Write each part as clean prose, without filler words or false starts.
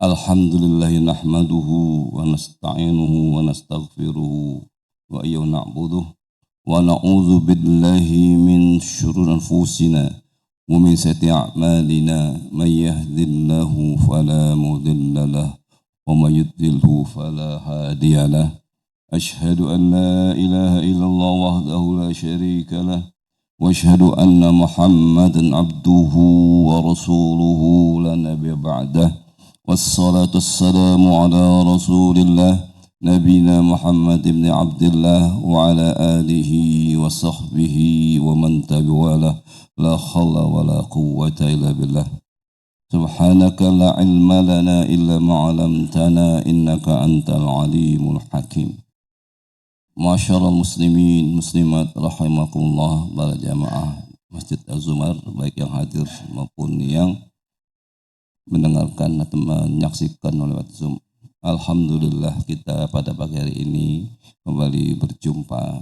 Alhamdulillah nahmaduhu wa nasta'inuhu wa nastaghfiruhu wa iyyahu na'buduh wa na'udzu billahi min syururi anfusina wa min sayyiati a'malina may yahdihillahu fala mudilla lahu wa may yudlilhu fala hadiya lahu asyhadu an la ilaha illallah wahdahu la syarika lahu wa asyhadu anna muhammadan abduhu wa rasuluhu la nabiyya ba'dahu والصلاة والسلام على رسول الله نبينا محمد بن عبد الله وعلى آله وصحبه ومن تبعه لا حول ولا قوة إلا بالله سبحانك لا علم لنا إلا ما علمتنا إنك أنت العليم الحكيم معاشر المسلمين muslimat rahimakumullah, para jamaah Masjid Az-Zumar baik yang hadir maupun yang mendengarkan atau menyaksikan oleh Zoom. Alhamdulillah kita pada pagi hari ini kembali berjumpa.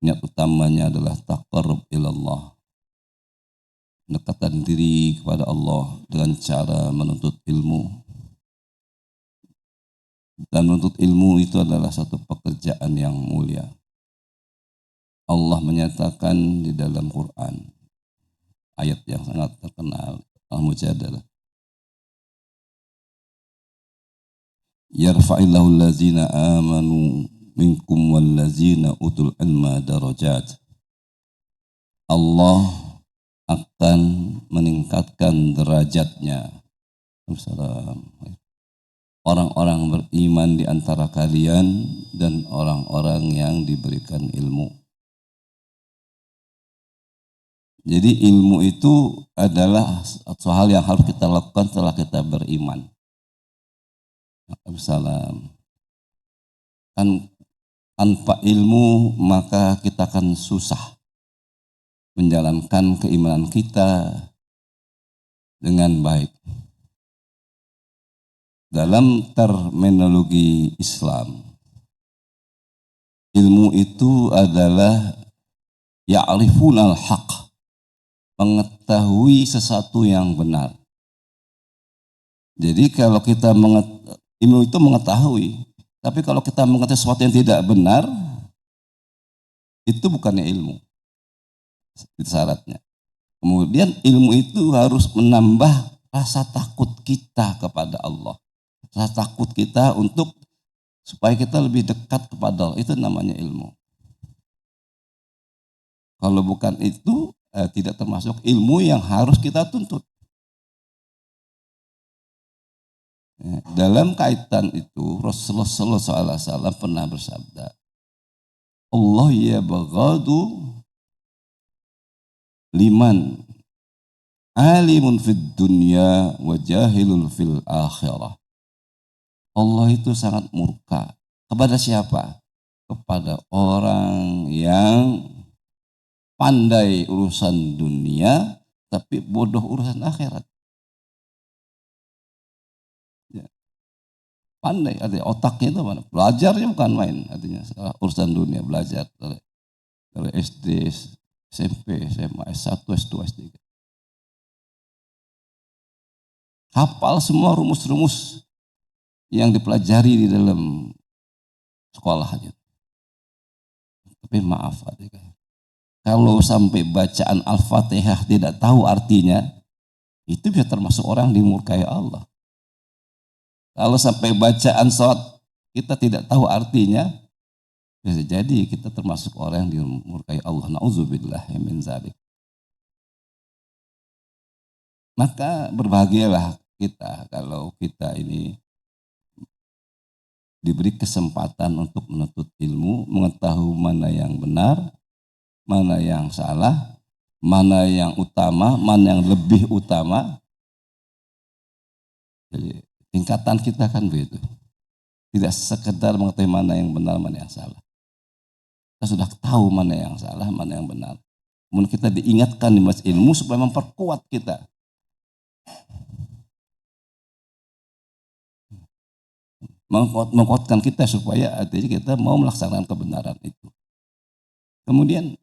Niat utamanya adalah taqarrub ilallah, mendekatkan diri kepada Allah dengan cara menuntut ilmu. Dan menuntut ilmu itu adalah satu pekerjaan yang mulia. Allah menyatakan di dalam Quran, ayat yang sangat terkenal, Al-Mujadalah, yarfa'illahu allazina amanu minkum wallazina utul ilma darajat. Allah akan meningkatkan derajatnya orang-orang beriman di antara kalian dan orang-orang yang diberikan ilmu. Jadi ilmu itu adalah suatu hal yang harus kita lakukan setelah kita beriman. Salam. Kan tanpa ilmu maka kita akan susah menjalankan keimanan kita dengan baik. Dalam terminologi Islam, ilmu itu adalah ya'rifunal haq, mengetahui sesuatu yang benar. Jadi kalau kita ilmu itu mengetahui, tapi kalau kita mengetahui sesuatu yang tidak benar, itu bukannya ilmu. Itu syaratnya. Kemudian ilmu itu harus menambah rasa takut kita kepada Allah. Rasa takut kita untuk supaya kita lebih dekat kepada Allah, itu namanya ilmu. Kalau bukan itu, tidak termasuk ilmu yang harus kita tuntut. Dalam kaitan itu Rasulullah SAW pernah bersabda, Allah yabghadu liman alimun fid dunya wa jahilun fil akhirah. Allah itu sangat murka kepada siapa? Kepada orang yang pandai urusan dunia tapi bodoh urusan akhirat. Pandai, artinya otaknya itu mana? Belajarnya bukan main, artinya urusan dunia, belajar dari SD, SMP, SMA, S1, S2, S3. Hafal semua rumus-rumus yang dipelajari di dalam sekolahnya. Tapi maaf, kalau sampai bacaan Al-Fatihah tidak tahu artinya, itu bisa termasuk orang dimurkai Allah. Kalau sampai bacaan salat kita tidak tahu artinya, bisa jadi kita termasuk orang yang dimurkai Allah. Na'udzubillah min dzalik. Maka berbahagialah kita kalau kita ini diberi kesempatan untuk menuntut ilmu, mengetahui mana yang benar, mana yang salah, mana yang utama, mana yang lebih utama. Jadi tingkatan kita kan begitu. Tidak sekedar mengetahui mana yang benar, mana yang salah. Kita sudah tahu mana yang salah, mana yang benar. Kemudian kita diingatkan di majelis ilmu supaya memperkuat kita. Menguatkan kita supaya artinya kita mau melaksanakan kebenaran itu. Kemudian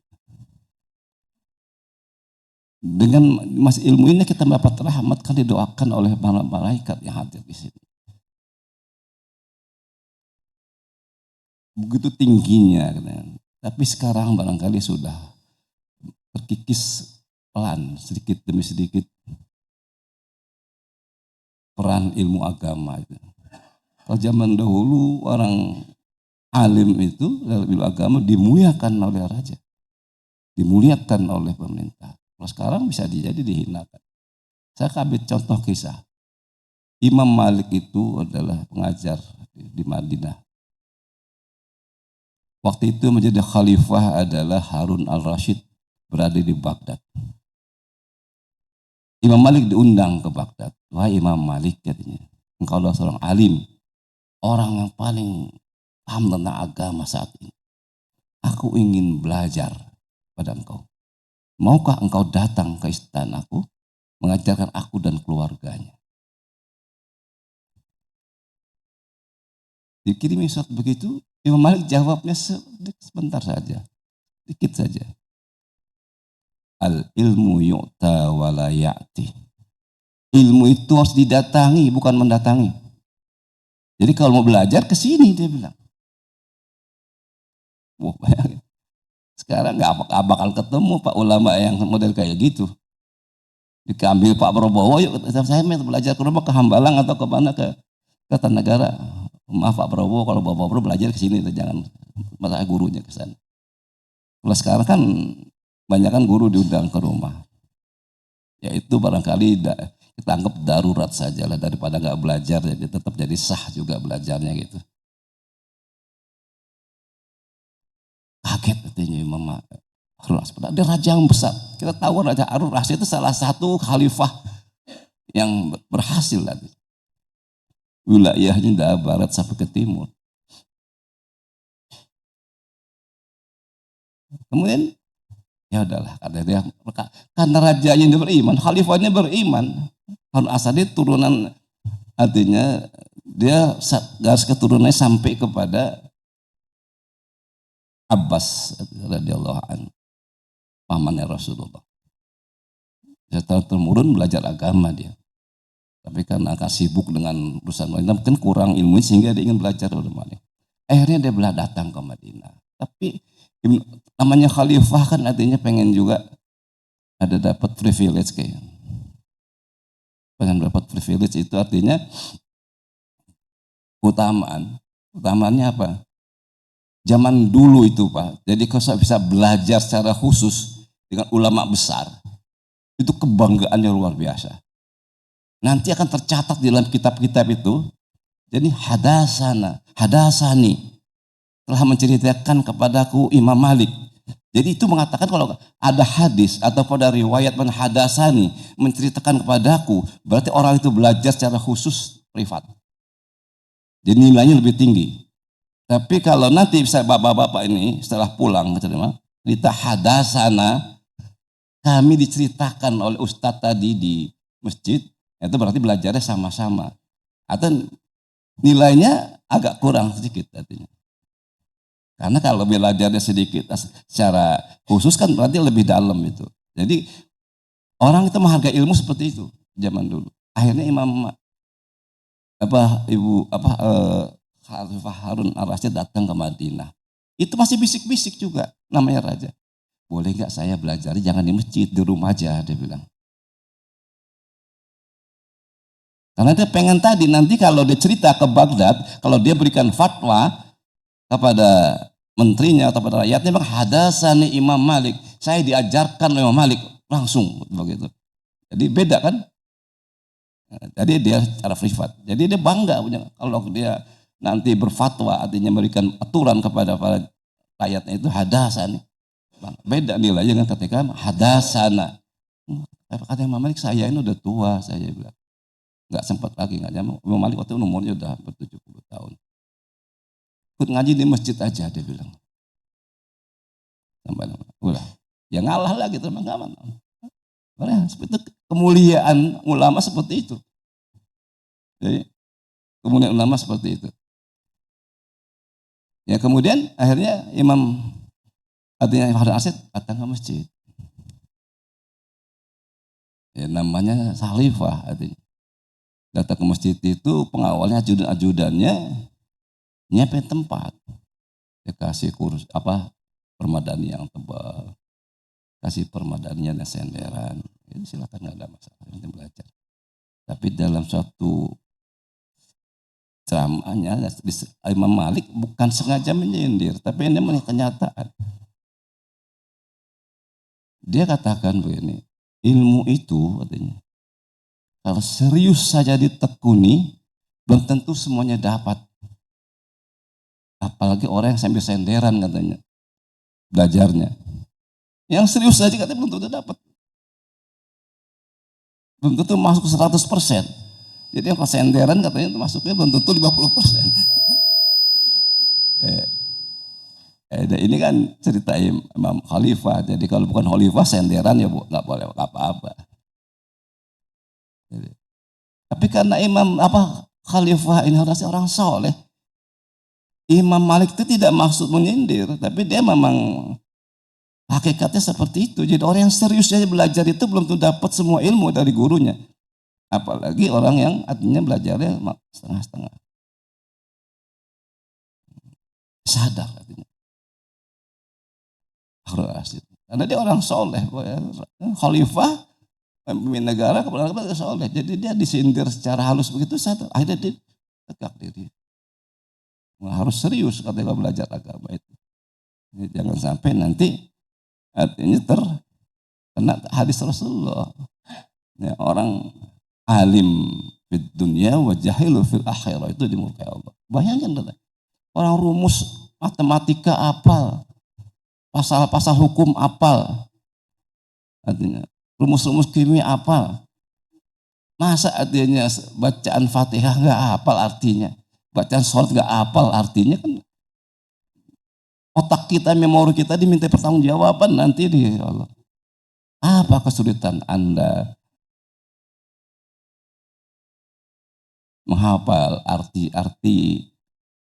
Dengan mas ilmu ini kita mendapat rahmat kan didoakan oleh para malaikat yang hadir di sini. Begitu tingginya. Tapi sekarang barangkali sudah terkikis pelan sedikit demi sedikit peran ilmu agama itu. Kalau zaman dahulu orang alim itu dalam ilmu agama dimuliakan oleh raja, dimuliakan oleh pemerintah. Kalau sekarang bisa jadi dihinakan. Saya ambil contoh kisah. Imam Malik itu adalah pengajar di Madinah. Waktu itu menjadi khalifah adalah Harun al-Rashid, berada di Baghdad. Imam Malik diundang ke Baghdad. Wahai Imam Malik, katanya, engkau adalah seorang alim, orang yang paling paham tentang agama saat ini. Aku ingin belajar pada engkau. Maukah engkau datang ke istanaku, mengajarkan aku dan keluarganya? Dikirimi surat begitu, Imam Malik jawabnya sebentar saja, dikit saja. Al ilmu yu'ta wa la ya'ti. Ilmu itu harus didatangi, bukan mendatangi. Jadi kalau mau belajar ke sini, dia bilang. Wah, bayangin. Sekarang nggak bakal ketemu Pak ulama yang model kayak gitu. Diambil Pak Prabowo, yuk saya mau belajar ke rumah, ke Hambalang atau ke mana, ke Kertanegara. Maaf Pak Prabowo, kalau Bapak Prabowo belajar ke sini, jangan masalah gurunya ke sana. Kalau sekarang kan banyak kan guru diundang ke rumah. Ya itu barangkali kita anggap darurat saja lah, daripada nggak belajar, jadi tetap jadi sah juga belajarnya gitu. Kaget katanya Imam Harun Rasyid. Dia raja yang besar. Kita tahu Raja Harun Rasyid itu salah satu khalifah yang berhasil tadi. Wilayahnya dari barat sampai ke timur. Kemudian ya udahlah, karena rajanya dia beriman, khalifahnya beriman. Harun Rasyid turunan, artinya dia garis keturunannya sampai kepada Abbas radhiyallahu anhu, pamannya Rasulullah. Setelah temurun belajar agama dia. Tapi karena akan sibuk dengan urusan lain, mungkin kurang ilmu sehingga dia ingin belajar oleh Malik. Akhirnya dia datang ke Madinah. Tapi namanya khalifah kan artinya pengen juga ada dapat privilege kayak. Pengen dapat privilege itu artinya keutamaan. Keutamaannya apa? Zaman dulu itu Pak, jadi kalau bisa belajar secara khusus dengan ulama besar, itu kebanggaannya luar biasa. Nanti akan tercatat di dalam kitab-kitab itu. Jadi hadasani telah menceritakan kepadaku Imam Malik. Jadi itu mengatakan kalau ada hadis atau pada riwayat hadasani menceritakan kepadaku, berarti orang itu belajar secara khusus privat. Jadi nilainya lebih tinggi. Tapi kalau nanti bisa bapak-bapak ini setelah pulang cerita hadasana, kami diceritakan oleh ustadz tadi di masjid, itu berarti belajarnya sama-sama. Atau nilainya agak kurang sedikit artinya. Karena kalau belajarnya sedikit secara khusus kan berarti lebih dalam itu. Jadi orang itu menghargai ilmu seperti itu zaman dulu. Akhirnya Khalifah Harun al-Rasyid datang ke Madinah. Itu masih bisik-bisik juga namanya raja. Boleh nggak saya belajar? Jangan di masjid, di rumah aja, dia bilang. Karena dia pengen tadi nanti kalau dia cerita ke Baghdad, kalau dia berikan fatwa kepada menterinya atau kepada rakyatnya, bang hadasani Imam Malik, saya diajarkan oleh Imam Malik langsung begitu. Jadi beda kan? Jadi dia secara privat. Jadi dia bangga punya kalau dia nanti berfatwa artinya memberikan aturan kepada para rakyatnya itu hadasani. Beda nilainya dengan ketika hadasana. Kata Imam Malik, saya ini udah tua, saya bilang. Nggak sempat lagi, nggak nyamuk. Imam Malik waktu itu umurnya udah ber-70 tahun. Ikut ngaji di masjid aja, dia bilang. Udah, ya ngalah lagi teman-teman. Seperti kemuliaan ulama seperti itu. Jadi, kemuliaan ulama seperti itu. Ya kemudian akhirnya artinya Harun Rasyid datang ke masjid. Ya, namanya khalifah artinya. Datang ke masjid itu pengawalnya ajudan-ajudannya nyiapin tempat. Dia kasih kursi permadani yang tebal, kasih permadanian yang senderan. Ini silakan, nggak ada masalah, nanti belajar. Tapi dalam suatu ceramahnya Imam Malik bukan sengaja menyindir, tapi ini melihat kenyataan. Dia katakan begini, ilmu itu katanya, kalau serius saja ditekuni, belum tentu semuanya dapat. Apalagi orang yang sambil senderan katanya, belajarnya. Yang serius saja katanya belum tentu dapat. Belum tentu masuk 100%. Jadi yang senderan katanya itu masuknya belum tentu 50%. Ini kan cerita Imam Khalifah. Jadi kalau bukan Khalifah senderan ya nggak boleh apa-apa. Tapi karena Khalifah ini harusnya orang soleh. Imam Malik itu tidak maksud menyindir, tapi dia memang hakikatnya seperti itu. Jadi orang yang serius aja belajar itu belum tentu dapat semua ilmu dari gurunya. Apalagi orang yang artinya belajarnya setengah-setengah. Sadar artinya. Karena dia orang soleh. Khalifah, pemimpin negara, kepala negara soleh. Jadi dia disindir secara halus begitu, sadar. Akhirnya dia tegak diri. Harus serius ketika belajar agama itu. Jadi jangan sampai nanti artinya terkena hadis Rasulullah. Ya, orang alim di dunia wa jahilu fil akhirah itu dimurkai Allah. Bayangkan orang rumus matematika apal, pasal-pasal hukum apal, artinya rumus-rumus kimia apal. Masa artinya bacaan Fatihah nggak apal artinya, bacaan sholat nggak apal artinya, kan otak kita, memori kita diminta pertanggungjawaban nanti di Allah. Apa kesulitan Anda menghafal arti-arti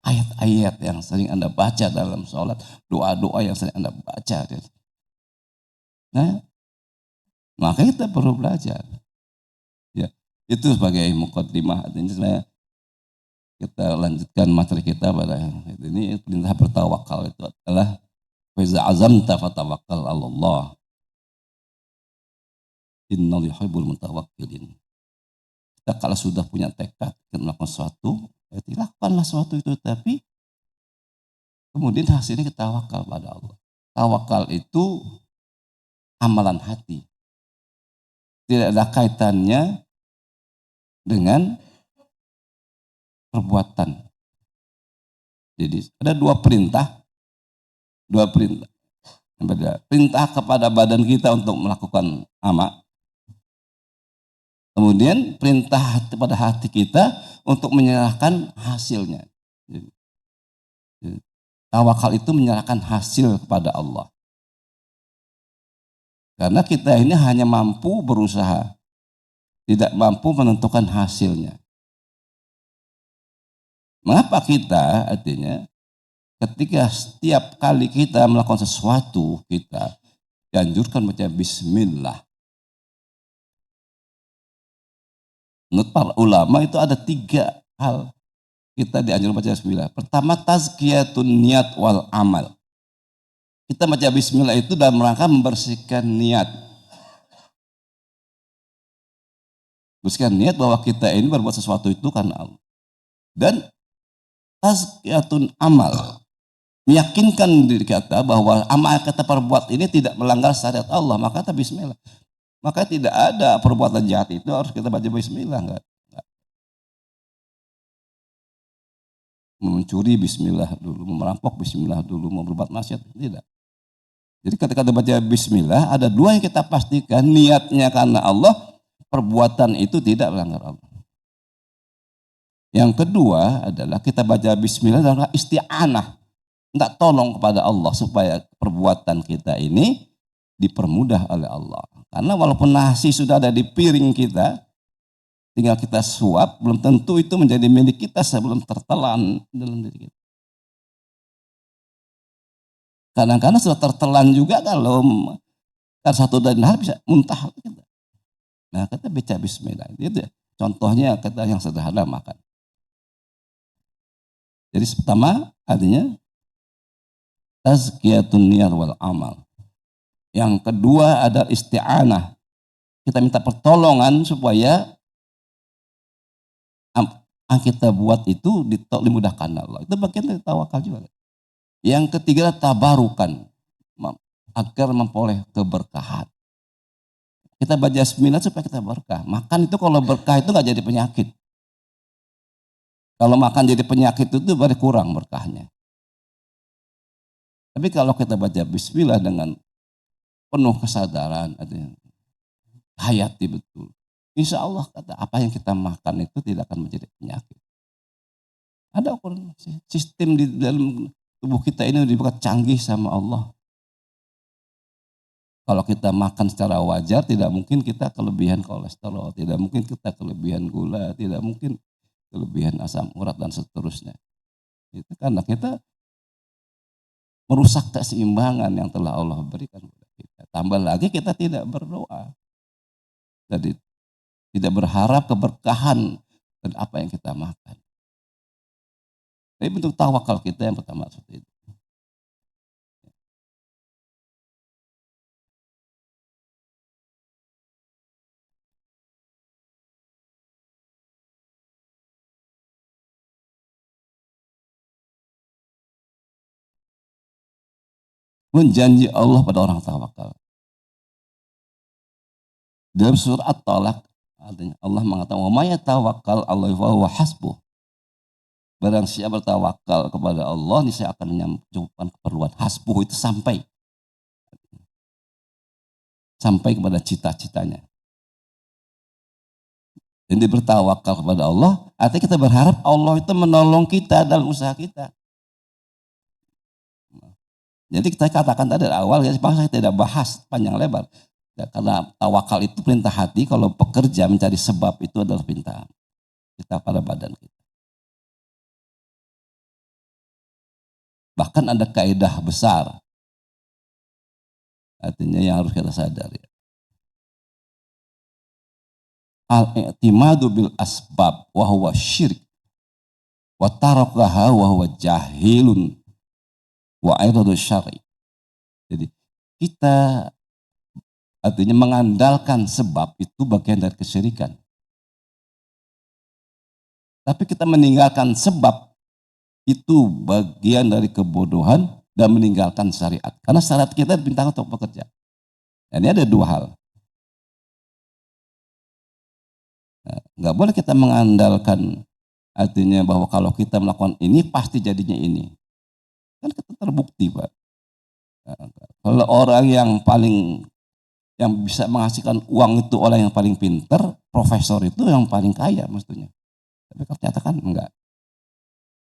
ayat-ayat yang sering Anda baca dalam sholat, doa-doa yang sering Anda baca? Nah, maka kita perlu belajar. Ya, itu sebagai muqaddimah. Artinya kita lanjutkan materi kita pada ini. Perintah bertawakal itu adalah fa iza azamta fatawakkal 'alallah. Innal yuhibbul mutawakkilin. Kita kalau sudah punya tekad melakukan sesuatu, ya lakukanlah sesuatu itu, tapi kemudian hasilnya kita tawakal pada Allah. Tawakal itu amalan hati. Tidak ada kaitannya dengan perbuatan. Jadi ada dua perintah. Perintah kepada badan kita untuk melakukan amal. Kemudian perintah kepada hati kita untuk menyerahkan hasilnya. Tawakal itu menyerahkan hasil kepada Allah. Karena kita ini hanya mampu berusaha, tidak mampu menentukan hasilnya. Mengapa kita artinya ketika setiap kali kita melakukan sesuatu, kita dianjurkan baca bismillah. Menurut para ulama itu ada 3 hal kita dianjurkan baca bismillah. Pertama, tazkiyatun niat wal amal. Kita baca bismillah itu dalam rangka membersihkan niat. Bersihkan niat bahwa kita ini berbuat sesuatu itu karena Allah. Dan tazkiyatun amal, meyakinkan diri kita bahwa amal yang kita perbuat ini tidak melanggar syariat Allah, maka kita bismillah. Maka tidak ada perbuatan jahat itu harus kita baca bismillah, enggak. Mencuri bismillah dulu, merampok bismillah dulu, mau berbuat maksiat tidak. Jadi ketika kita baca bismillah, ada 2 yang kita pastikan, niatnya karena Allah, perbuatan itu tidak melanggar Allah. Yang kedua adalah kita baca bismillah dalam isti'anah, minta tolong kepada Allah supaya perbuatan kita ini dipermudah oleh Allah. Karena walaupun nasi sudah ada di piring kita, tinggal kita suap, belum tentu itu menjadi milik kita sebelum tertelan dalam diri kita. Kadang-kadang sudah tertelan juga kalau satu dan hal bisa muntah kita. Nah, kita baca bismillah. Itu contohnya kita yang sederhana makan. Jadi pertama artinya tazkiyatun niyar wal amal. Yang kedua ada isti'anah. Kita minta pertolongan supaya yang kita buat itu dimudahkan Allah. Itu bagian dari tawakal juga. Yang ketiga tabarukan, agar memperoleh keberkahan. Kita baca bismillah supaya kita berkah. Makan itu kalau berkah itu nggak jadi penyakit. Kalau makan jadi penyakit itu baru kurang berkahnya. Tapi kalau kita baca bismillah dengan penuh kesadaran, hayati betul. Insya Allah kata apa yang kita makan itu tidak akan menjadi penyakit. Ada ukuran sistem di dalam tubuh kita ini dibuat canggih sama Allah. Kalau kita makan secara wajar, tidak mungkin kita kelebihan kolesterol, tidak mungkin kita kelebihan gula, tidak mungkin kelebihan asam urat dan seterusnya. Itu karena kita merusak keseimbangan yang telah Allah berikan kepada kita. Tambah lagi kita tidak berdoa. Jadi tidak berharap keberkahan dan apa yang kita makan. Tapi bentuk tawakal kita yang pertama seperti itu. Menjanji Allah pada orang tawakal. Dalam surat At-Talaq, Allah mengatakan, "Wa may yatawakkal 'alaihi fa huwa hasbuh." Barang siapa bertawakal kepada Allah, niscaya akan mencukupkan keperluan. Hasbuh itu sampai kepada cita-citanya. Dan dia bertawakal kepada Allah, artinya kita berharap Allah itu menolong kita dalam usaha kita. Jadi kita katakan tadi dari awal, ya, saya tidak bahas panjang lebar. Ya, karena tawakal itu perintah hati, kalau pekerja mencari sebab itu adalah perintah kita pada badan kita. Bahkan ada kaidah besar, artinya yang harus kita sadari. Al-i'timadu bil asbab wa huwa syirik wa tarakaha wa huwa jahilun wa airadu syar'i. Jadi kita artinya mengandalkan sebab itu bagian dari kesyirikan. Tapi kita meninggalkan sebab itu bagian dari kebodohan dan meninggalkan syariat. Karena syariat kita dipintang untuk bekerja. Dan ini ada dua hal. Nah, nggak boleh kita mengandalkan artinya bahwa kalau kita melakukan ini pasti jadinya ini. Kan kita terbukti, Pak. Nah, kalau orang yang bisa menghasilkan uang itu orang yang paling pinter, profesor itu yang paling kaya mestinya. Tapi ternyata kan enggak.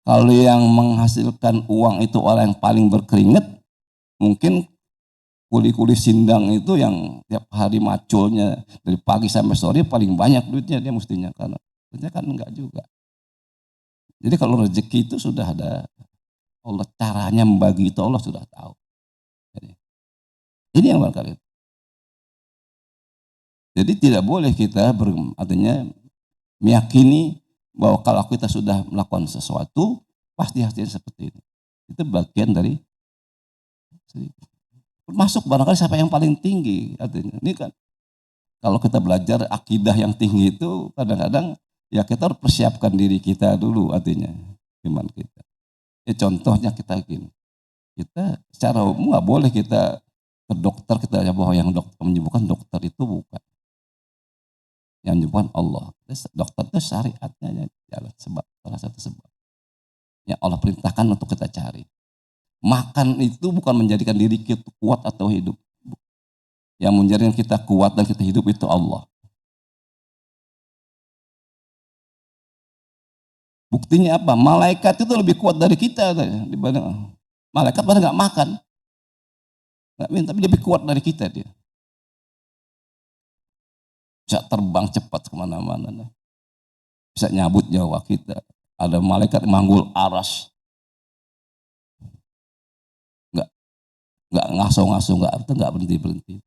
Kalau yang menghasilkan uang itu orang yang paling berkeringat, mungkin kuli-kuli sindang itu yang tiap hari maculnya dari pagi sampai sore paling banyak duitnya dia mestinya, karena ternyata kan enggak juga. Jadi kalau rezeki itu sudah ada Allah, caranya membagi itu Allah sudah tahu. Jadi, ini yang barangkali. Jadi tidak boleh kita artinya meyakini bahwa kalau kita sudah melakukan sesuatu pasti hasilnya seperti ini. Itu bagian dari termasuk barangkali siapa yang paling tinggi artinya. Ini kan kalau kita belajar akidah yang tinggi itu kadang-kadang ya kita harus persiapkan diri kita dulu artinya iman kita. Ya contohnya kita gini. Kita secara umum nggak boleh kita ke dokter kita bahwa yang dokter menyembuhkan dokter itu bukan. Yang menyembuhkan Allah. Dokter itu syariatnya jalan sebab, salah satu sebab. Yang Allah perintahkan untuk kita cari. Makan itu bukan menjadikan diri kita kuat atau hidup. Yang menjadikan kita kuat dan kita hidup itu Allah. Buktinya apa? Malaikat itu lebih kuat dari kita. Dibanding malaikat pada nggak makan. Nggak minum, tapi dia lebih kuat dari kita dia. Bisa terbang cepat kemana-mana. Bisa nyabut nyawa kita. Ada malaikat manggul aras. Nggak ngaso-ngaso, nggak berhenti-berhenti.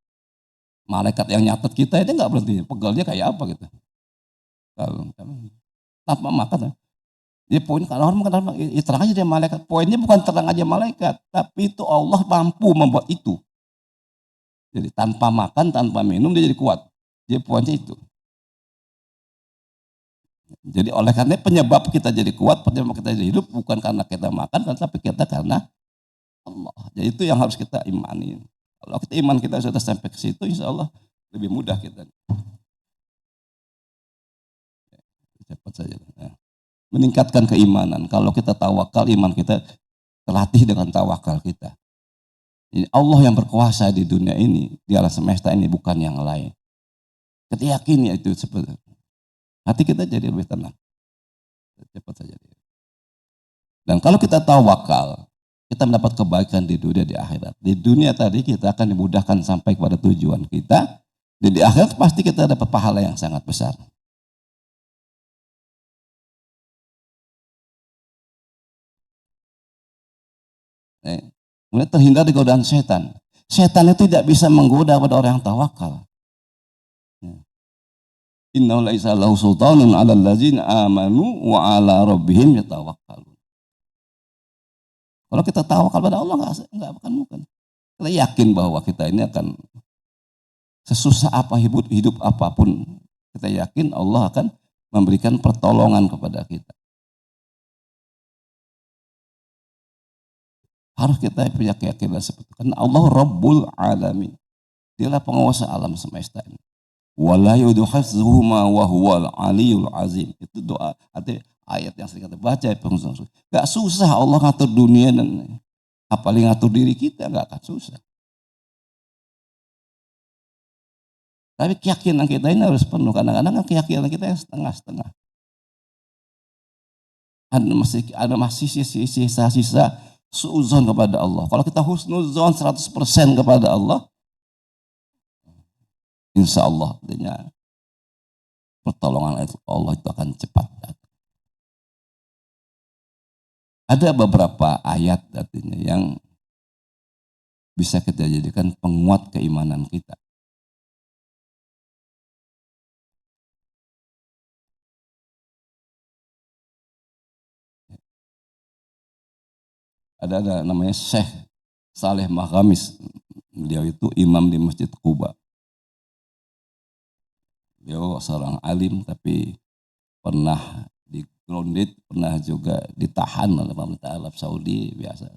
Malaikat yang nyatet kita itu nggak berhenti, pegelnya kayak apa gitu. Kalau tanpa makan. Jadi poin kalau orang mengatakan terang aja dia malaikat. Poinnya bukan terang aja malaikat, tapi itu Allah mampu membuat itu. Jadi tanpa makan, tanpa minum dia jadi kuat. Jadi poinnya itu. Jadi oleh karena penyebab kita jadi kuat, penyebab kita jadi hidup bukan karena kita makan, tapi kita karena Allah. Jadi itu yang harus kita imani. Kalau kita iman kita sudah sampai ke situ, insya Allah lebih mudah kita. Cepat saja. Ya. Meningkatkan keimanan. Kalau kita tawakal, iman kita terlatih dengan tawakal kita. Jadi Allah yang berkuasa di dunia ini, di alam semesta ini, bukan yang lain. Kita yakin ya itu seperti hati kita jadi lebih tenang. Cepat saja. Dan kalau kita tawakal, kita mendapat kebaikan di dunia, di akhirat. Di dunia tadi kita akan dimudahkan sampai kepada tujuan kita. Dan di akhirat pasti kita dapat pahala yang sangat besar. Kemudian terhindar dari godaan setan. Setan itu tidak bisa menggoda pada orang yang tawakal. Innahu laisa lahu sultanun 'alal ladzina amanu wa 'ala rabbihim yatawakkalun. Kalau kita tawakal pada Allah enggak akan mungkin. Kita yakin bahwa kita ini akan sesusah apa hidup apapun, kita yakin Allah akan memberikan pertolongan kepada kita. Harus kita punya keyakinan seperti itu. Karena Allah Rabbul Alamin. Dialah penguasa alam semesta ini. Wala yuduhafzuhuma wa huwal aliyul azim. Itu doa, artinya ayat yang sering kita baca. Gak susah Allah ngatur dunia dan apalagi ngatur diri kita, gak akan susah. Tapi keyakinan kita ini harus penuh. Kadang-kadang keyakinan kita yang setengah-setengah. Ada masih sisa-sisa suuzon kepada Allah. Kalau kita husnuzon 100% kepada Allah, insya Allah pertolongan Allah itu akan cepat datang. Ada beberapa ayat artinya yang bisa kita jadikan penguat keimanan kita. Ada namanya Syekh Saleh Maghamis. Beliau itu imam di Masjid Quba. Beliau seorang alim tapi pernah di grounded, pernah juga ditahan oleh pemerintah Arab Saudi biasa.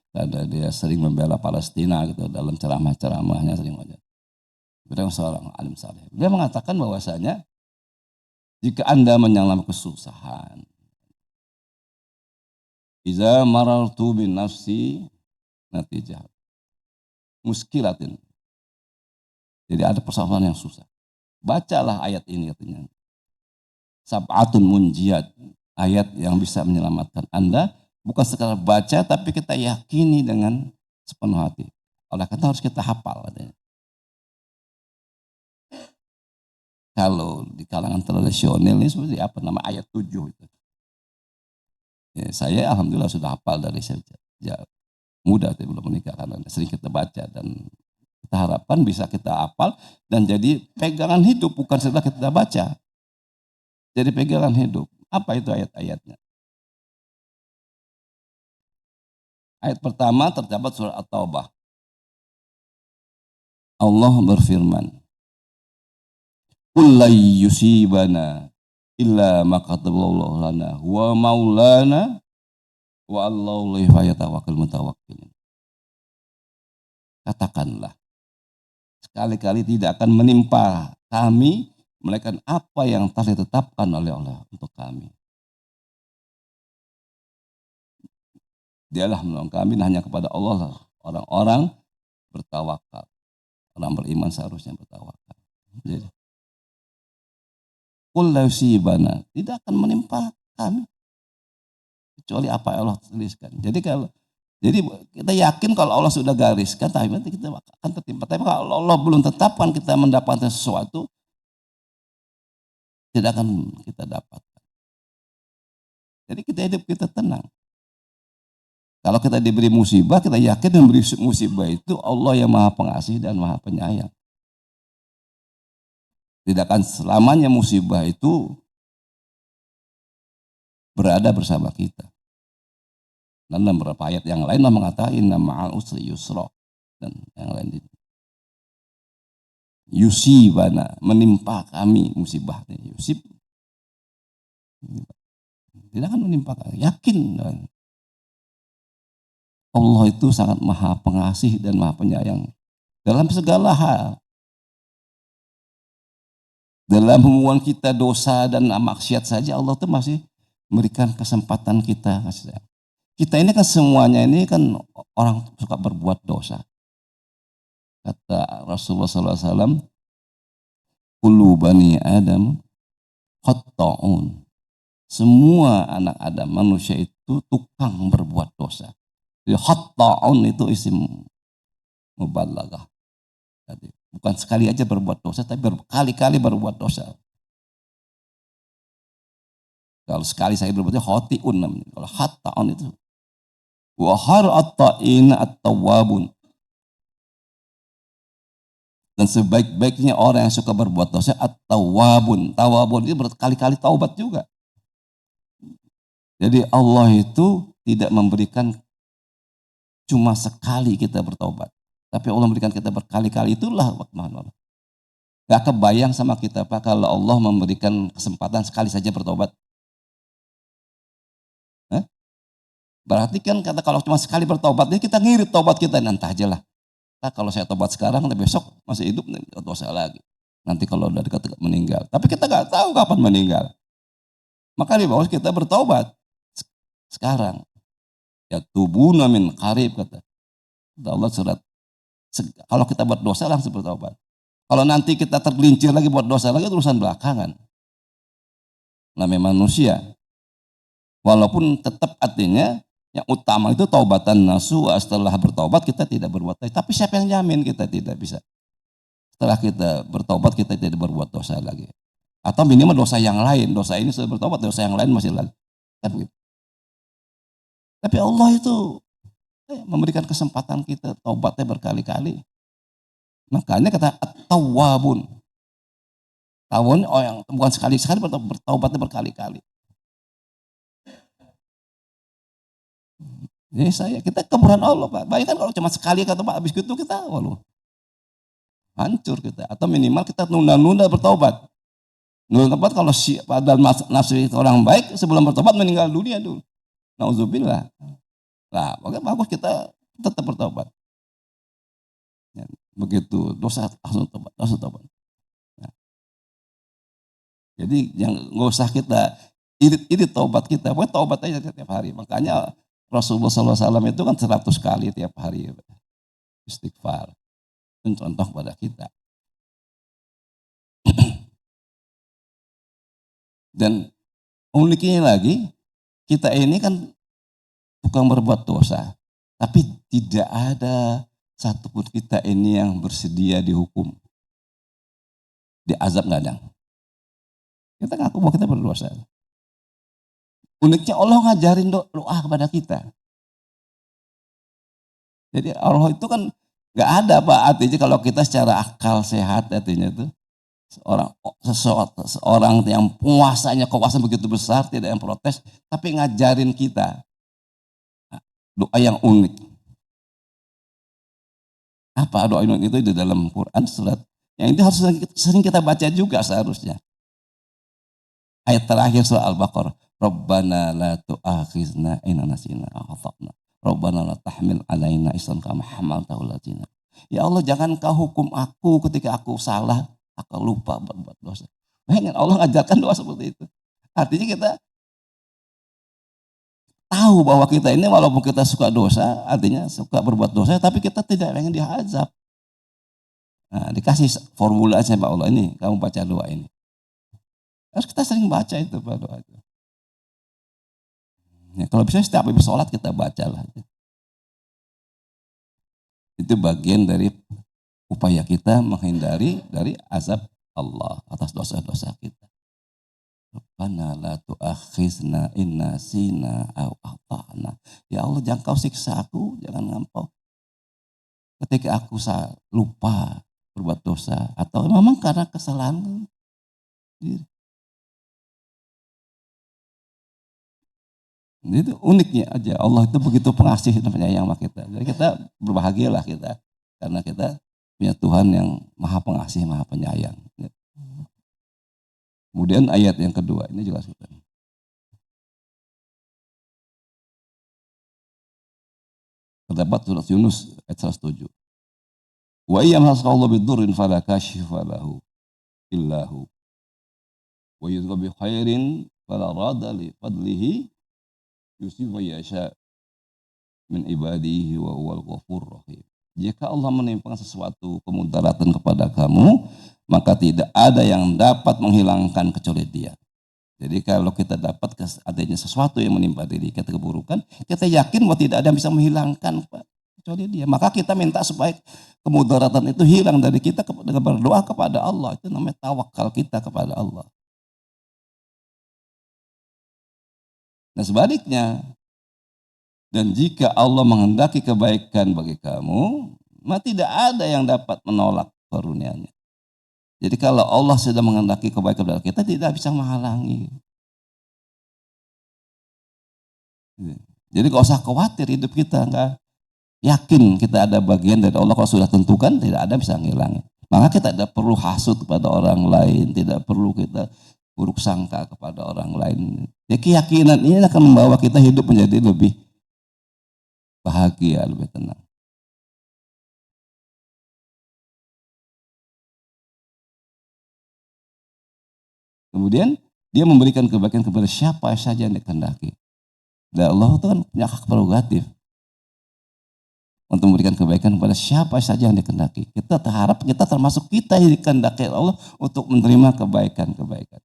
Karena dia sering membela Palestina gitu dalam ceramah-ceramahnya sering aja. Beliau seorang alim saleh. Dia mengatakan bahwasanya jika Anda mengalami kesusahan, iza marartu bin nafsi natijah muskilatin. Jadi ada persoalan yang susah. Bacalah ayat ini katanya. Sab'atun munjiyat. Ayat yang bisa menyelamatkan Anda. Bukan sekadar baca tapi kita yakini dengan sepenuh hati. Oleh karena harus kita hafal katanya. Kalau di kalangan tradisional ini seperti apa nama ayat 7 itu. Ya, saya alhamdulillah sudah hafal dari sejak muda, belum menikah karena sering kita baca dan kita harapkan bisa kita hafal dan jadi pegangan hidup bukan sekedar kita baca. Jadi pegangan hidup. Apa itu ayat-ayatnya? Ayat pertama terdapat surah At-Taubah. Allah berfirman, "Qul la yusibana illa ma kataballahu lana wa maulana wa Allahu falyatawakkal mutawakkilin." Katakanlah, sekali-kali tidak akan menimpa kami melainkan apa yang telah ditetapkan oleh Allah untuk kami. Dialah menolong kami, hanya kepada Allah lah orang-orang bertawakal. Orang beriman seharusnya bertawakal. Jadi, qul la yusibana, tidak akan menimpa kami kecuali apa yang Allah tuliskan. Jadi kita yakin kalau Allah sudah gariskan, nanti kita akan tertimpa. Tapi kalau Allah belum tetapkan kita mendapatkan sesuatu, tidak akan kita dapatkan. Jadi kita hidup kita tenang. Kalau kita diberi musibah, kita yakin memberi musibah itu Allah yang Maha Pengasih dan Maha Penyayang. Tidak akan selamanya musibah itu berada bersama kita. Dan dalam beberapa ayat yang lain Allah mengatakan inna ma'al usri yusra, dan yang lain yusibana, menimpa kami musibah. Yusib tidak akan menimpa kami. Yakin Allah itu sangat maha pengasih dan maha penyayang dalam segala hal. Dalam hubungan kita dosa dan maksiat saja Allah itu masih memberikan kesempatan kita. Kita ini kan semuanya ini kan orang suka berbuat dosa. Kata Rasulullah SAW, kullu bani Adam khatta'un. Semua anak Adam, manusia itu tukang berbuat dosa. Jadi khatta'un itu isim mubalaghah. Jadi bukan sekali aja berbuat dosa, tapi berkali-kali berbuat dosa. Kalau sekali saya berbuat dosa, khoti'un namanya. Kalau khatta'un itu wa khairut-ta'in at-tawwabun. Dan sebaik-baiknya orang yang suka berbuat dosa at-tawwabun. Tawwabun itu berkali-kali taubat juga. Jadi Allah itu tidak memberikan cuma sekali kita bertobat. Tapi Allah memberikan kita berkali-kali, itulah rahmat Allah. Gak kebayang sama kita Pak kalau Allah memberikan kesempatan sekali saja bertobat. Berarti kan kata kalau cuma sekali bertobat, ini kita ngirit tobat kita, nanti aja lah. Nah, kalau saya tobat sekarang, nanti besok masih hidup, dosa lagi. Nanti kalau udah dekat meninggal. Tapi kita nggak tahu kapan meninggal. Maka di bawah kita bertobat sekarang. Ya tubuna min qarib, kata Allah surat. Kalau kita buat dosa langsung bertobat. Kalau nanti kita tergelincir lagi buat dosa lagi, urusan belakangan. Namanya manusia. Walaupun tetap artinya yang utama itu taubatan nasuha, setelah bertobat kita tidak berbuat dosa. Tapi siapa yang jamin kita tidak bisa? Setelah kita bertobat kita tidak berbuat dosa lagi. Atau minimal dosa yang lain. Dosa ini sudah bertobat, dosa yang lain masih lagi. Kan begitu. Tapi Allah itu memberikan kesempatan kita taubatnya berkali-kali. Makanya kata at-tawwabun. Tawon yang bukan sekali-sekali, bertaubatnya berkali-kali. Jadi kita kemurahan Allah Pak. Bayangkan kalau cuma sekali kata Pak, habis itu kita hancur kita. Atau minimal kita nunda-nunda bertobat. Nunda bertobat kalau padahal nafsu orang baik sebelum bertobat meninggal dunia dulu. Nauzubillah. Nah, makanya bagus kita tetap bertobat. Ya, begitu dosa langsung tobat. Nah, jadi yang nggak usah kita irit tobat kita, pokoknya tobat aja setiap hari. Makanya Rasulullah SAW itu kan 100 kali tiap hari istighfar. Itu contoh pada kita. Dan uniknya lagi, kita ini kan bukan berbuat dosa, tapi tidak ada satupun kita ini yang bersedia dihukum. Diazab nggak ada. Kita ngaku bahwa kita berdosa. Uniknya Allah ngajarin doa kepada kita. Jadi Allah itu kan nggak ada Pak, artinya kalau kita secara akal sehat artinya itu seorang yang kuasanya begitu besar tidak yang protes, tapi ngajarin kita doa yang unik. Apa doa unik itu di dalam Quran surat yang itu harus sering kita baca juga seharusnya. Ayat terakhir surah Al-Baqarah. Rabbana la tu'akhizna in nasina aw akhtana. Rabbana la tahmil alaina isran kama hamaltahu alladziina. Ya Allah, jangan kau hukum aku ketika aku salah, aku lupa berbuat dosa. Bayangkan Allah ngajarkan doa seperti itu. Artinya kita tahu bahwa kita ini walaupun kita suka dosa, artinya suka berbuat dosa, tapi kita tidak ingin diazab. Nah, dikasih formula aja Pak Allah, ini kamu baca doa ini. Harus kita sering baca itu Pak doa itu. Ya, kalau bisa setiap habis sholat kita bacalah. Itu bagian dari upaya kita menghindari dari azab Allah atas dosa-dosa kita. Rabbana la tu'akhizna in nasina aw akhtana. Ya Allah, jangan kau siksa aku, jangan ngampau ketika aku lupa berbuat dosa atau memang karena kesalahan diri. Itu uniknya aja, Allah itu begitu pengasih dan penyayang sama kita. Jadi kita berbahagialah kita karena kita punya Tuhan yang maha pengasih, maha penyayang. Kemudian ayat yang kedua ini jelaskan. Terdapat surat Yunus ayat 107. Wa iyyam hasqallahu bidurrin fala kashifa lahu illahu wa yudhqa bi khairin fala rada li fadlihi yusib wa yasha min ibadihi wa huwal ghafurur rahim. Jika Allah menimpakan sesuatu kemudaratan kepada kamu, maka tidak ada yang dapat menghilangkan kecuali Dia. Jadi kalau kita dapat adanya sesuatu yang menimpa diri kita keburukan, kita yakin bahwa tidak ada yang bisa menghilangkan kecuali Dia. Maka kita minta supaya kemudaratan itu hilang dari kita dengan berdoa kepada Allah. Itu namanya tawakal kita kepada Allah. Nah sebaliknya, dan jika Allah menghendaki kebaikan bagi kamu, maka tidak ada yang dapat menolak karunia-Nya. Jadi kalau Allah sudah menghendaki kebaikan dari kita, tidak bisa menghalangi. Jadi gak usah khawatir hidup kita, enggak. Yakin kita ada bagian dari Allah, kalau sudah tentukan tidak ada bisa ngilangin. Maka kita tidak perlu hasut kepada orang lain, tidak perlu kita buruk sangka kepada orang lain. Ya keyakinan ini akan membawa kita hidup menjadi lebih bahagia, lebih tenang. Kemudian Dia memberikan kebaikan kepada siapa saja yang dikehendaki. Dan Allah itu kan punya hak prerogatif untuk memberikan kebaikan kepada siapa saja yang dikehendaki. Kita terharap kita termasuk kita yang dikehendaki Allah untuk menerima kebaikan-kebaikan.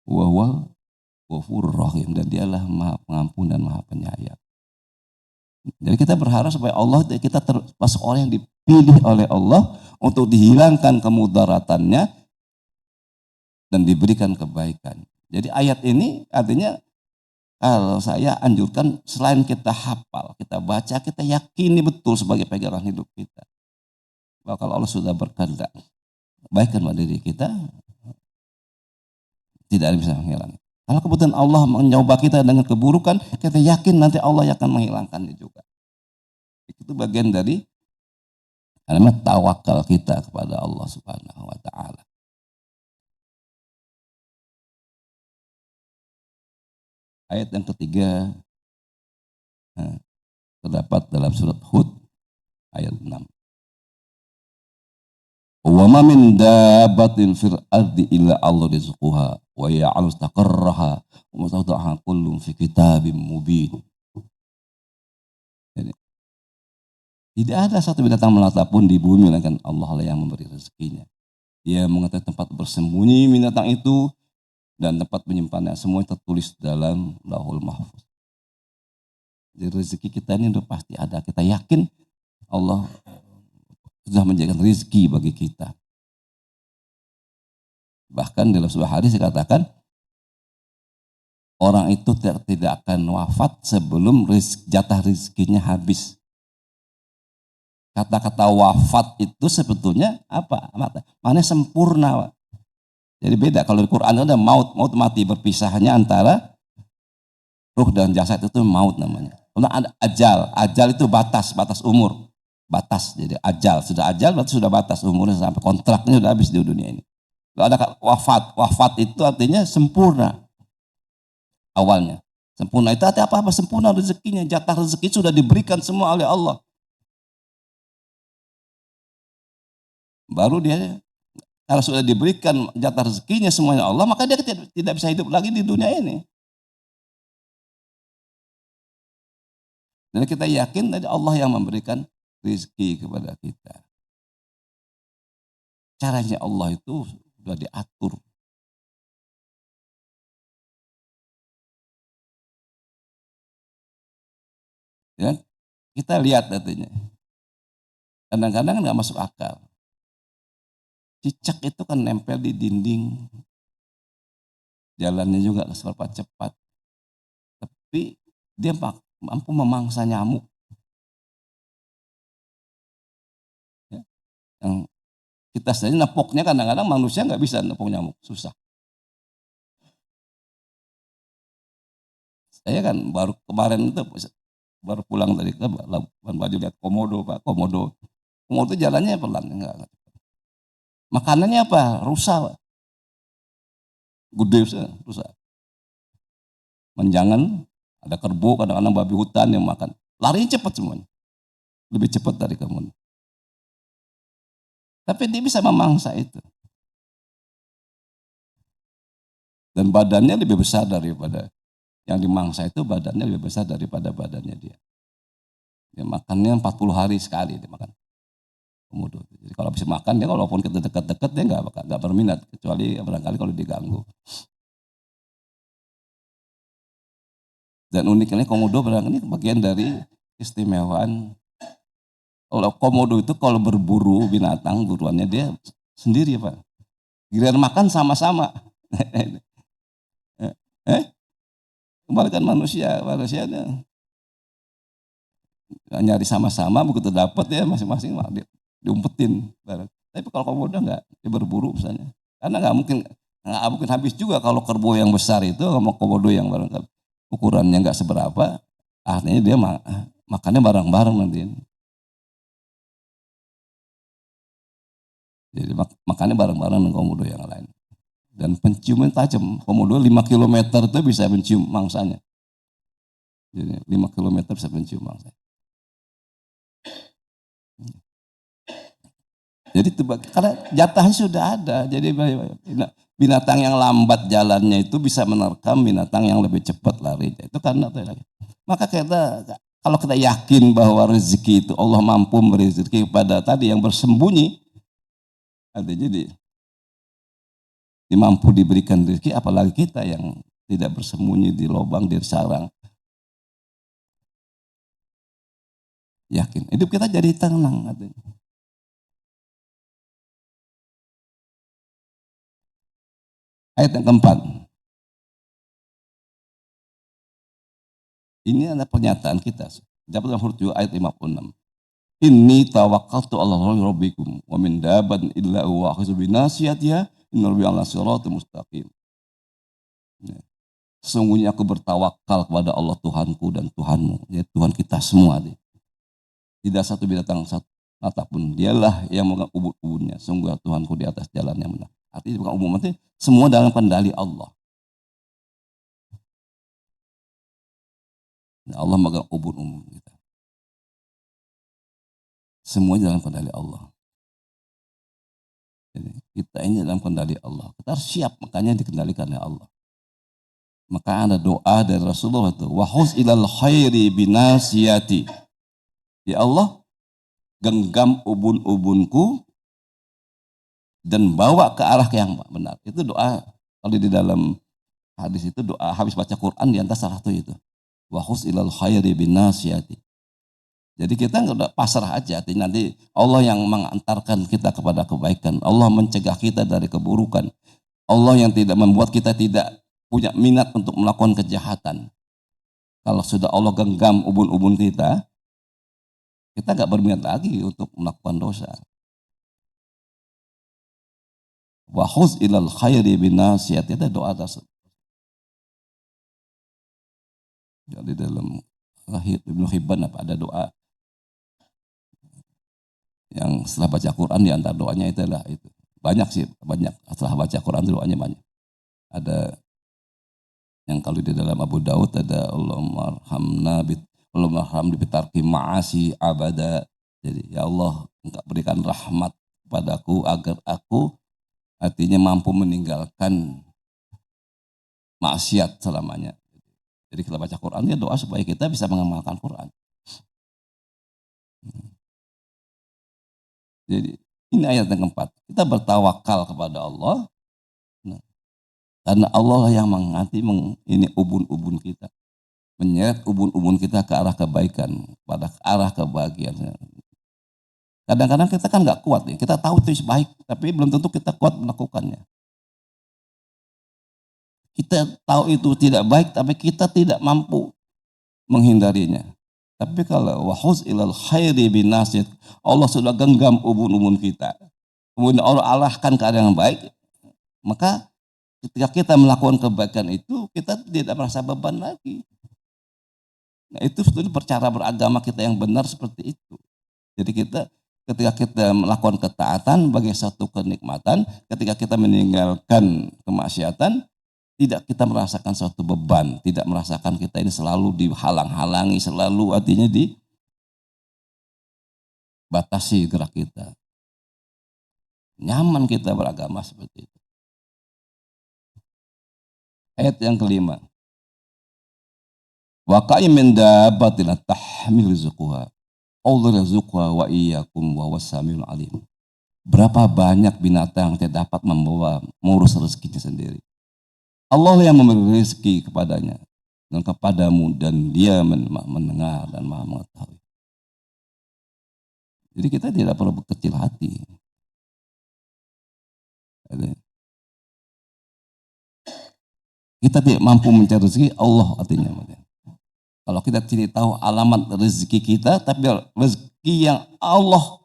Wa huwal ghafurur rahim, dan Dialah Maha Pengampun dan Maha Penyayang. Jadi kita berharap supaya Allah, kita termasuk orang yang dipilih oleh Allah untuk dihilangkan kemudaratannya dan diberikan kebaikan. Jadi ayat ini artinya kalau saya anjurkan selain kita hafal, kita baca, kita yakini betul sebagai pegangan hidup kita. Bahwa kalau Allah sudah berkehendak kebaikan pada diri kita, tidak ada yang bisa menghilangi. Kalau kebetulan Allah mencoba kita dengan keburukan, kita yakin nanti Allah akan menghilangkannya juga. Itu bagian dari karena tawakal kita kepada Allah Subhanahu wa taala. Ayat yang ketiga terdapat dalam surat Hud ayat 6. Wa ma min dabbatin fil ardi illa Allah rizquha wa ya'lamu mustaqarraha wa mustawda'aha kullun fi kitabim mubin. Jadi, tidak ada satu binatang melata pun di bumi melainkan Allah yang memberi rezekinya. Dia mengetahui tempat bersembunyi binatang itu dan tempat menyimpannya, semua tertulis dalam Lauhul Mahfuz. Jadi rezeki kita ini udah pasti ada. Kita yakin Allah sudah menjadikan rezeki bagi kita. Bahkan dalam sebuah hadis dikatakan orang itu tidak akan wafat sebelum jatah rezekinya habis. Kata-kata wafat itu sebetulnya apa? Maknanya sempurna. Jadi beda, kalau di Quran ada maut mati, berpisahnya antara ruh dan jasad itu maut namanya. Kalau ada ajal itu batas umur. Batas, jadi sudah ajal berarti sudah batas umurnya sampai kontraknya sudah habis di dunia ini. Kalau ada wafat itu artinya sempurna awalnya. Sempurna itu artinya apa? Sempurna rezekinya, jatah rezeki sudah diberikan semua oleh Allah. Baru dia kalau sudah diberikan jatah rezekinya semuanya Allah, maka dia tidak bisa hidup lagi di dunia ini. Dan kita yakin tadi Allah yang memberikan rezeki kepada kita. Caranya Allah itu sudah diatur. Ya, kita lihat artinya. Kadang-kadang nggak masuk akal. Cicak itu kan nempel di dinding. Jalannya juga seberapa cepat. Tapi dia mampu memangsa nyamuk. Ya. Yang kita saja nepoknya kadang-kadang manusia nggak bisa nepok nyamuk, susah. Saya kan baru kemarin itu baru pulang dari Labuan Bajo lihat komodo Pak, komodo. Komodo jalannya pelan, enggak. Makanannya apa? Rusa Pak. Gede rusa. Menjangan, ada kerbau, kadang-kadang babi hutan yang makan. Larinya cepat semuanya. Lebih cepat dari kamu. Tapi dia bisa memangsa itu. Dan badannya lebih besar daripada yang dimangsa itu, badannya lebih besar daripada badannya dia. Dia makannya 40 hari sekali dia makan. Komodo. Jadi kalau bisa makan dia walaupun kita dekat-dekat dia nggak berminat, kecuali barangkali kalau diganggu. Dan uniknya komodo barangkali bagian dari istimewaan. Kalau komodo itu kalau berburu binatang, buruannya dia sendiri Pak. Giliran makan sama-sama. Kembalikan manusia nyari sama-sama, begitu dapat ya masing-masing diumpetin. Tapi kalau komodo enggak, dia berburu misalnya. Karena nggak mungkin habis juga kalau kerbau yang besar itu sama komodo yang barangkali ukurannya nggak seberapa, artinya dia makannya bareng-bareng nanti. Jadi makannya bareng-bareng dengan komodo yang lain. Dan penciuman tajam. Komodo 5 km itu bisa mencium mangsanya. Jadi 5 km bisa mencium mangsanya. Jadi karena jatahnya sudah ada. Jadi binatang yang lambat jalannya itu bisa menerkam binatang yang lebih cepat lari. Itu karena maka kalau kita yakin bahwa rezeki itu Allah mampu memberi rezeki kepada tadi yang bersembunyi, jadi mampu diberikan rezeki, apalagi kita yang tidak bersembunyi di lubang, di sarang. Yakin, hidup kita jadi tenang. Ayat yang keempat. Ini adalah pernyataan kita. Dapat dalam huruf ayat 56. Inni tawakkaltu ala rabbikum wa min dabatin illa huwa akhidhu binasiyatiha inna rabbi ala siratal mustaqim. Sesungguhnya aku bertawakal kepada Allah Tuhanku dan Tuhanmu, ya Tuhan kita semua. Tidak satu binatang satu pun, dialah yang memegang ubun-ubunnya. Sungguh Tuhanku di atas jalan yang benar. Artinya bukan umum, artinya semua dalam kendali Allah. Allah memegang ubun-ubun kita. Semua dalam kendali Allah. Jadi kita ini dalam kendali Allah. Kita harus siap, makanya dikendalikan oleh Allah. Maka ada doa dari Rasulullah itu, wahus ilal khairi binasiyati. Ya Allah, genggam ubun-ubunku dan bawa ke arah yang benar. Itu doa, kalau di dalam hadis itu doa habis baca Quran di antara salah satu itu. Wahus ilal khairi binasiyati. Jadi kita nggak pasrah aja, nanti Allah yang mengantarkan kita kepada kebaikan. Allah mencegah kita dari keburukan. Allah yang tidak membuat kita tidak punya minat untuk melakukan kejahatan. Kalau sudah Allah genggam ubun-ubun kita nggak berminat lagi untuk melakukan dosa. Wahuz ilal khairi binasiyat, itu doa tersebut. Jadi dalam Ibnu Hibban ada doa yang setelah baca Quran di antara doanya itu adalah itu. Banyak sih, banyak. Setelah baca Quran doanya banyak. Ada yang kalau di dalam Abu Daud ada Allahumma arhamna bitarki ma'asi abada. Jadi ya Allah, Engkau berikan rahmat padaku agar aku artinya mampu meninggalkan maksiat selamanya. Jadi kita baca Quran ya doa supaya kita bisa mengamalkan Quran. Jadi ini ayat yang keempat. Kita bertawakal kepada Allah. Karena Allah yang menghati ini ubun-ubun kita. Menyeret ubun-ubun kita ke arah kebaikan, pada arah kebahagiaan. Kadang-kadang kita kan nggak kuat ya. Kita tahu itu baik, tapi belum tentu kita kuat melakukannya. Kita tahu itu tidak baik, tapi kita tidak mampu menghindarinya. Tapi kalau wahuz ilal khairi binasid, Allah sudah genggam ubun-ubun kita. Kemudian Allah arahkan ke arah yang baik, maka ketika kita melakukan kebaikan itu, kita tidak merasa beban lagi. Nah, itu sebetulnya cara beragama kita yang benar seperti itu. Jadi ketika kita melakukan ketaatan bagi satu kenikmatan, ketika kita meninggalkan kemaksiatan, tidak kita merasakan suatu beban, tidak merasakan kita ini selalu dihalang-halangi, selalu artinya dibatasi gerak kita. Nyaman kita beragama seperti itu. Ayat yang kelima. Wa ka'im min dabbatin tahmil rizquha. Allah yarzuquha wa iyyakum wa huwas samiul alim. Berapa banyak binatang yang tidak dapat membawa mengurus rezekinya sendiri. Allah yang memberi rezeki kepadanya dan kepadamu, dan dia mendengar dan maha mengetahui. Jadi kita tidak perlu berkecil hati. Kita tidak mampu mencari rezeki, Allah artinya. Kalau kita tidak tahu alamat rezeki kita, tapi rezeki yang Allah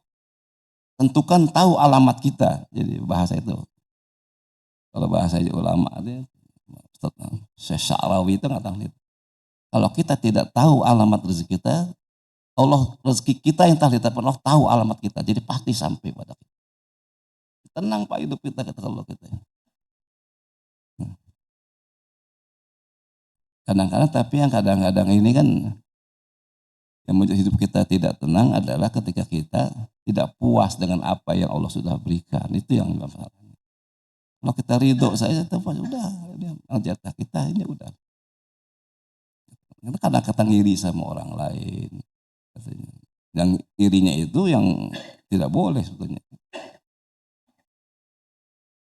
tentukan tahu alamat kita. Jadi bahasa itu. Kalau bahasa ulama itu, Syekh Sya'rawi itu ngatakan itu. Kalau kita tidak tahu alamat rezeki kita, Allah rezeki kita yang telah ditetapkan Allah tahu alamat kita. Jadi pasti sampai pada kita. Tenang Pak hidup kita kata Allah kita. Kadang-kadang tapi yang kadang-kadang ini kan yang membuat hidup kita tidak tenang adalah ketika kita tidak puas dengan apa yang Allah sudah berikan. Itu yang masalah. Kalau kita ridho saya udah jatah kita ini udah. Kita kadang-kadang iri sama orang lain. Yang irinya itu yang tidak boleh sebetulnya.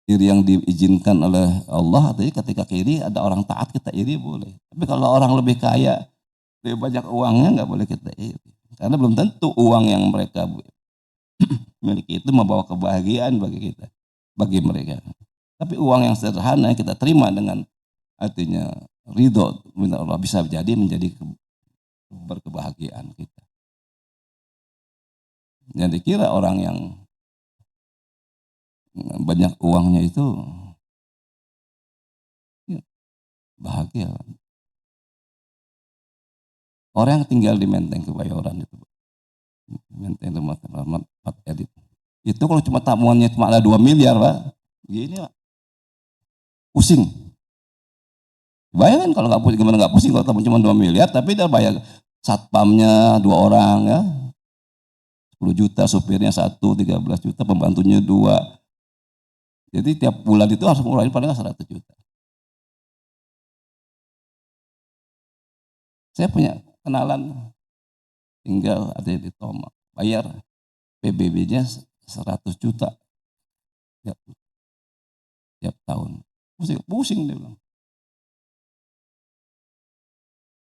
Iri yang diizinkan oleh Allah, artinya ketika iri ada orang taat kita iri boleh. Tapi kalau orang lebih kaya, lebih banyak uangnya nggak boleh kita iri. Karena belum tentu uang yang mereka miliki itu membawa kebahagiaan bagi kita, bagi mereka. Tapi uang yang sederhana yang kita terima dengan artinya ridho minta Allah bisa menjadi berkebahagiaan kita. Yang dikira orang yang banyak uangnya itu bahagia. Orang yang tinggal di Menteng Kebayoran itu, Menteng Rumah Rahmat 4 Elit. Itu kalau cuma tabungannya cuma ada 2 miliar Pak, begini Pak. Pusing. Bayangkan kalau nggak pusing, gimana nggak pusing kalau tabung cuma 2 miliar, tapi dia bayar satpamnya 2 orang ya, 10 juta, supirnya 1, 13 juta, pembantunya 2. Jadi tiap bulan itu harus mengeluarkan paling 100 juta. Saya punya kenalan tinggal ada di Tomak, bayar PBB-nya 100 juta tiap tahun. Pusing dia bilang.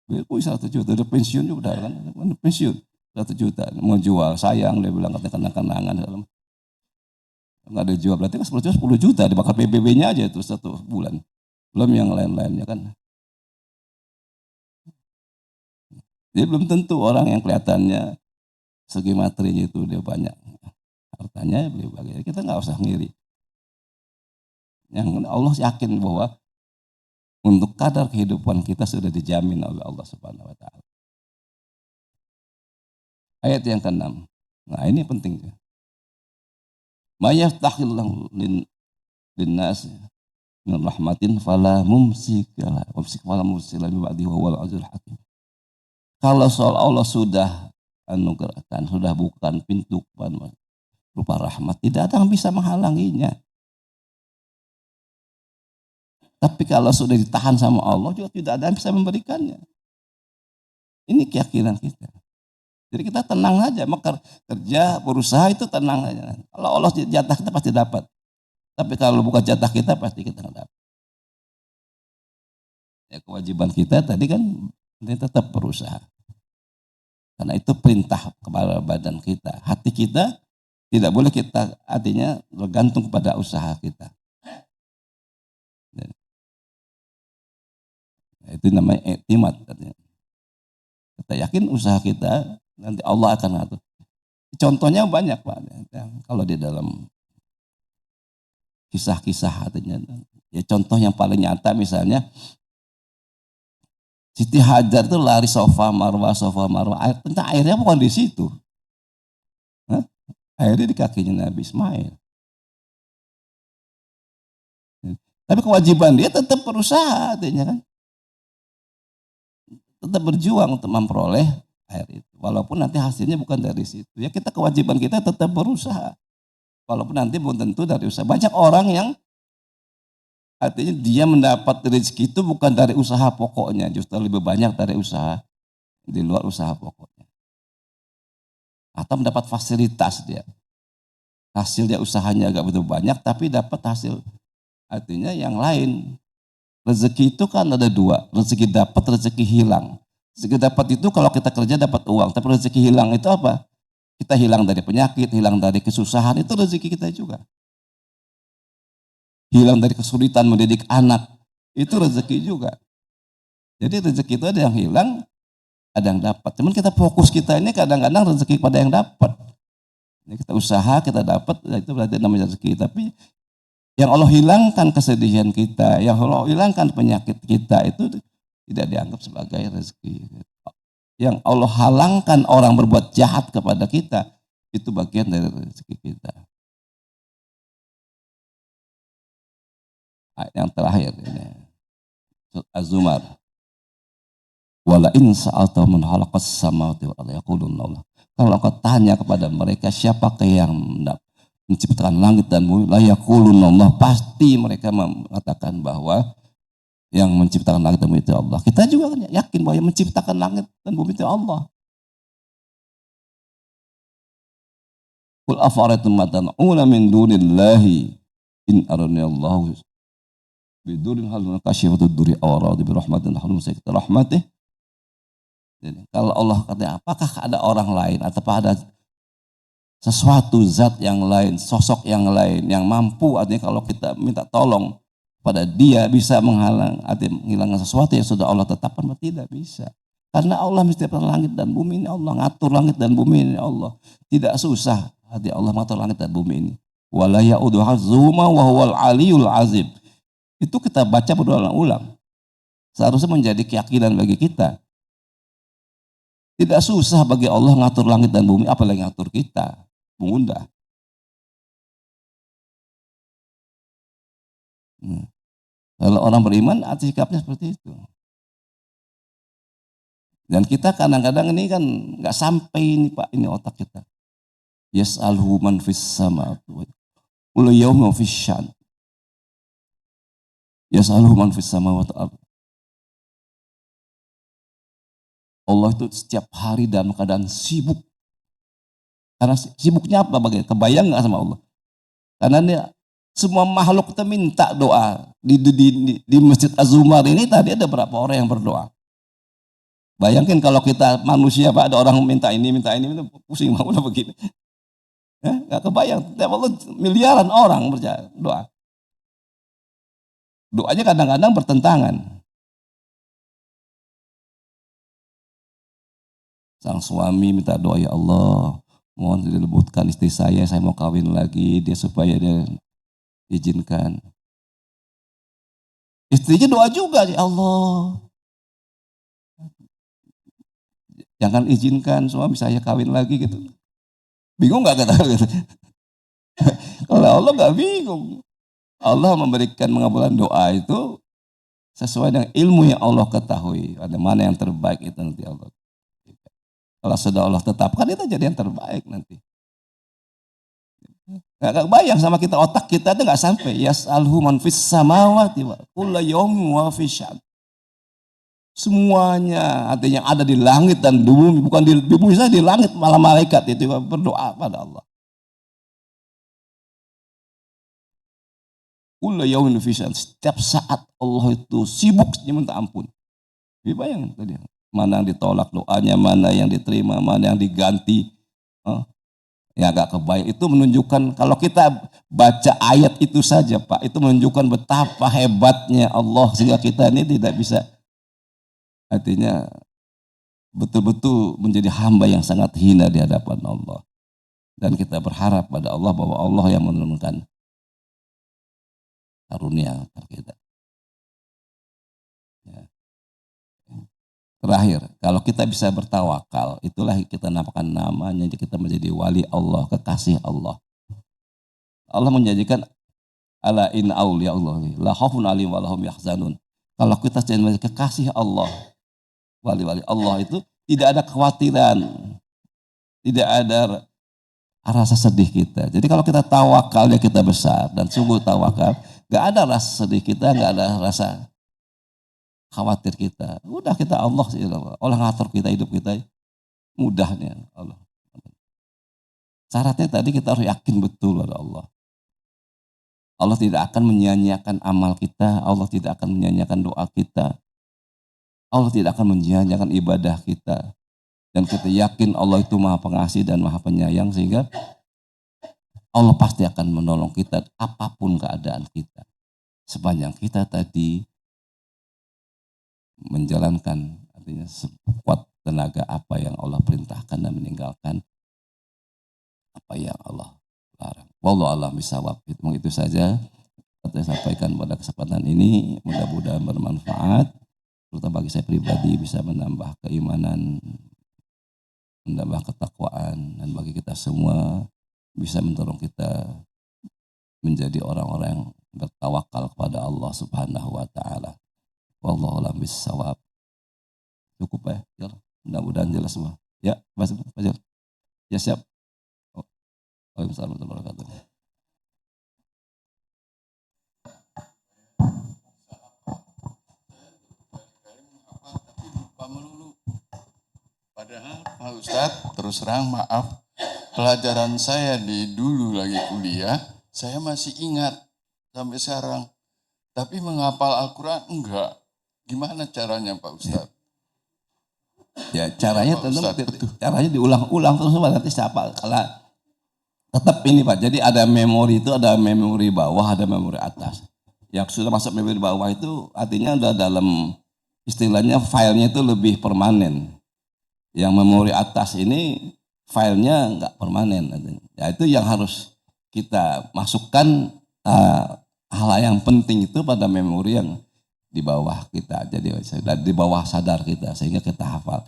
Pusing 100 juta, udah pensiun juga kan, pensiun 100 juta, mau jual sayang dia bilang katanya kenangan. Nggak ada jual berarti kan 10 juta dibakar PBB-nya aja itu 1 bulan. Belum yang lain-lainnya kan. Jadi belum tentu orang yang kelihatannya segi materinya itu dia banyak hartanya beli bagian. Kita nggak usah ngiri. Yang Allah yakin bahwa untuk kadar kehidupan kita sudah dijamin oleh Allah Subhanahu wa taala. Ayat yang ke-6. Nah, ini penting. Ma yaftahillahu lin-nas min rahmatin fala mumsika fala mursila min ba'dihi wa huwal azizul hakim. Kalau soal Allah sudah anugerahkan, sudah bukan pintu berupa rahmat, tidak ada yang bisa menghalanginya. Tapi kalau sudah ditahan sama Allah juga tidak ada yang bisa memberikannya. Ini keyakinan kita. Jadi kita tenang aja, kerja, berusaha itu tenang aja. Kalau Allah jatah kita pasti dapat. Tapi kalau bukan jatah kita pasti kita nggak dapat. Ya, kewajiban kita tadi kan kita tetap berusaha. Karena itu perintah kepada badan kita. Hati kita tidak boleh kita artinya bergantung kepada usaha kita. Itu namanya iktimat. Kita yakin usaha kita nanti Allah akan ngatur. Contohnya banyak Pak. Kalau di dalam kisah-kisah artinya, ya contoh yang paling nyata misalnya Siti Hajar tuh lari sofa marwah, ternyata airnya bukan di situ. Hah? Airnya di kakinya Nabi Ismail. Tapi kewajiban dia tetap berusaha artinya kan. Tetap berjuang untuk memperoleh air itu. Walaupun nanti hasilnya bukan dari situ. Ya kita kewajiban kita tetap berusaha. Walaupun nanti belum tentu dari usaha. Banyak orang yang artinya dia mendapat rezeki itu bukan dari usaha pokoknya. Justru lebih banyak dari usaha di luar usaha pokoknya. Atau mendapat fasilitas dia. Hasil dia usahanya agak begitu banyak tapi dapat hasil artinya yang lain. Rezeki itu kan ada dua, rezeki dapat, rezeki hilang. Rezeki dapat itu kalau kita kerja dapat uang, tapi rezeki hilang itu apa? Kita hilang dari penyakit, hilang dari kesusahan, itu rezeki kita juga. Hilang dari kesulitan mendidik anak, itu rezeki juga. Jadi rezeki itu ada yang hilang, ada yang dapat. Cuman kita fokus kita ini kadang-kadang rezeki pada yang dapat. Ini kita usaha, kita dapat, itu berarti namanya rezeki. Tapi yang Allah hilangkan kesedihan kita, yang Allah hilangkan penyakit kita itu tidak dianggap sebagai rezeki. Yang Allah halangkan orang berbuat jahat kepada kita, itu bagian dari rezeki kita. Ayat yang terakhir ini, Surat Az-Zumar. Wala in sa'alta man khalaqas samawati wal arda yaqulunna Allah. Kalau kau tanya kepada mereka siapakah yang menciptakan langit dan bumi, la yaqulunna Allah, pasti mereka mengatakan bahwa yang menciptakan langit dan bumi itu Allah. Kita juga kan yakin bahwa yang menciptakan langit dan bumi itu Allah. Qul afara'aytum ma tad'una min dunillahi in aradani Allahu bidurin hal kasyifatud duri awradi bi rahmatin nahnu sayyidina rahmatih. Jadi, kalau Allah kata apakah ada orang lain atau ada sesuatu zat yang lain, sosok yang lain yang mampu artinya kalau kita minta tolong pada dia bisa menghalang artinya menghilangkan sesuatu yang sudah Allah tetapkan? Tidak bisa. Karena Allah menciptakan langit dan bumi ini, Allah ngatur langit dan bumi ini, Allah. Tidak susah hati Allah mengatur langit dan bumi ini. Wala ya'udu hazuma wa huwal aliyul azim. Itu kita baca berulang-ulang. Seharusnya menjadi keyakinan bagi kita. Tidak susah bagi Allah ngatur langit dan bumi, apalagi ngatur kita. Mudah. Kalau orang beriman, arti sikapnya seperti itu. Dan kita kadang-kadang ini kan nggak sampai ini Pak, ini otak kita. Yas'alhu man fis samawati wal yawma fis syan. Yas'alhu man fis samawati wal ardi. Allah itu setiap hari dalam keadaan sibuk. Karena sibuknya apa? Bagaimana? Kebayang nggak sama Allah? Karena dia, semua makhluk kita minta doa. Di Masjid Az-Zumar ini tadi ada berapa orang yang berdoa. Bayangkan kalau kita manusia Pak, ada orang minta ini, pusing mau udah begini. Ya, nggak kebayang. Tiap Allah miliaran orang berdoa. Doanya kadang-kadang bertentangan. Sang suami minta doa, ya Allah, mohon dilembutkan istri saya mau kawin lagi, dia supaya dia izinkan. Istrinya doa juga, ya Allah, jangan izinkan suami saya kawin lagi gitu. Bingung nggak kata gitu? Kalau Allah nggak bingung. Allah memberikan mengabulkan doa itu sesuai dengan ilmu yang Allah ketahui. Ada mana yang terbaik itu nanti Allah. Kalau sudah Allah tetapkan itu jadi yang terbaik nanti. Gak bayang sama kita, otak kita itu gak sampai. Yas'alhu man fis samawati wa kulla yawmin wa fisyan. Semuanya artinya ada di langit dan di bumi, bukan di bumi saja, di langit malah malaikat itu berdoa pada Allah. Kulla yawmin fisyan. Setiap saat Allah itu sibuk minta ampun. Bayangin tadi. Mana yang ditolak doanya, mana yang diterima, mana yang diganti. Ya agak kebayang. Itu menunjukkan kalau kita baca ayat itu saja Pak, itu menunjukkan betapa hebatnya Allah sehingga kita ini tidak bisa artinya betul-betul menjadi hamba yang sangat hina di hadapan Allah. Dan kita berharap pada Allah bahwa Allah yang menurunkan karunia kepada kita. Ya. Terakhir, kalau kita bisa bertawakal, itulah kita namakan namanya, kita menjadi wali Allah, kekasih Allah. Allah menjanjikan ala in auliya Allah la khaufun alaihim wa lahum yahzanun. Kalau kita jadi kekasih Allah, wali-wali Allah itu tidak ada kekhawatiran, tidak ada rasa sedih kita. Jadi kalau kita tawakalnya kita besar dan sungguh tawakal, gak ada rasa sedih kita, gak ada rasa khawatir kita. Udah kita Allah ngatur kita, hidup kita mudahnya Allah. Syaratnya tadi kita harus yakin betul pada Allah. Allah tidak akan menyia-nyiakan amal kita, Allah tidak akan menyia-nyiakan doa kita, Allah tidak akan menyia-nyiakan ibadah kita. Dan kita yakin Allah itu maha pengasih dan maha penyayang, sehingga Allah pasti akan menolong kita apapun keadaan kita. Sepanjang kita tadi menjalankan, artinya sekuat tenaga apa yang Allah perintahkan dan meninggalkan apa yang Allah larang. Wallahu a'lam bishawab. Itu saja saya sampaikan pada kesempatan ini. Mudah-mudahan bermanfaat, terutama bagi saya pribadi bisa menambah keimanan, menambah ketakwaan, dan bagi kita semua bisa mendorong kita menjadi orang-orang yang bertawakal kepada Allah Subhanahu wa taala. Wallahu a'lam bishawab. Cukup ya? Mudah-mudahan jelas semua. Ya, Mas Fajar. Ya, siap. Waalaikumsalam warahmatullahi wabarakatuh. Padahal Pak Ustadz, terus terang maaf, pelajaran saya di dulu lagi kuliah, saya masih ingat sampai sekarang. Tapi menghafal Al-Quran enggak. Gimana caranya Pak Ustadz? Ya caranya tentu caranya diulang-ulang terus nanti siapa kalau tetap ini Pak. Jadi ada memori itu, ada memori bawah, ada memori atas. Yang sudah masuk memori bawah itu artinya udah dalam istilahnya filenya itu lebih permanen. Yang memori atas ini filenya nggak permanen. Ya itu yang harus kita masukkan hal yang penting itu pada memori yang di bawah kita. Jadi di bawah sadar kita sehingga kita hafal.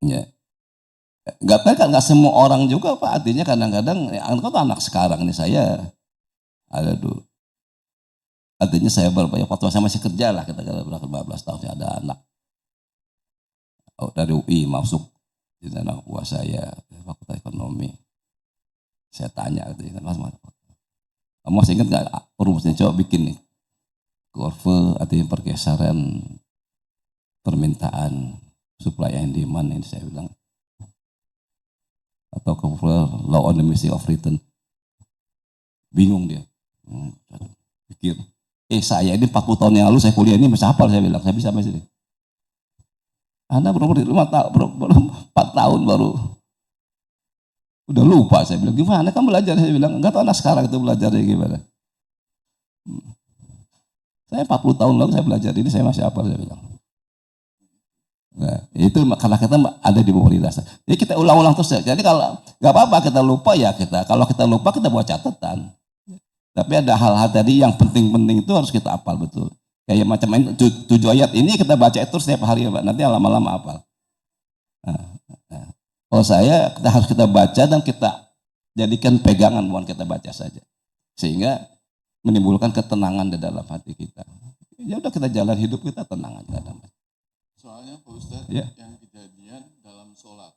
Ya. Nggak semua orang juga Pak, artinya kadang-kadang anak sekarang nih saya ada dulu. Artinya saya waktu saya masih kerja lah, kita berapa 15 tahun ada anak dari UI masuk di anak buah saya fakultas ekonomi. Saya tanya Mas, kamu masih ingat nggak rumusnya, coba bikin nih kurva artinya pergeseran permintaan supply and demand ini saya bilang, atau kurva law on the missing of return. Bingung dia, pikir saya ini 40 tahun yang lalu saya kuliah ini masih hafal, saya bilang saya bisa masih. Anda baru 4 tahun baru udah lupa, saya bilang gimana kamu belajar, saya bilang enggak tahu anak sekarang itu belajarnya gimana. Saya 40 tahun lalu saya belajar ini saya masih hafal, saya bilang. Nah, itu karena kita ada di memori dasar. Jadi kita ulang-ulang terus. Jadi kalau nggak apa-apa kita lupa ya kalau kita lupa kita buat catatan. Tapi ada hal-hal tadi yang penting-penting itu harus kita hafal betul. Kayak macam ini 7 ayat ini kita baca itu setiap hari ya Pak. Nanti lama-lama hafal. Nah. Kalau saya harus kita baca dan kita jadikan pegangan, bukan kita baca saja. Sehingga menimbulkan ketenangan di dalam hati kita. Ya udah kita jalan hidup kita tenang aja. Soalnya Pak Ustadz, ya. Yang kejadian dalam sholat.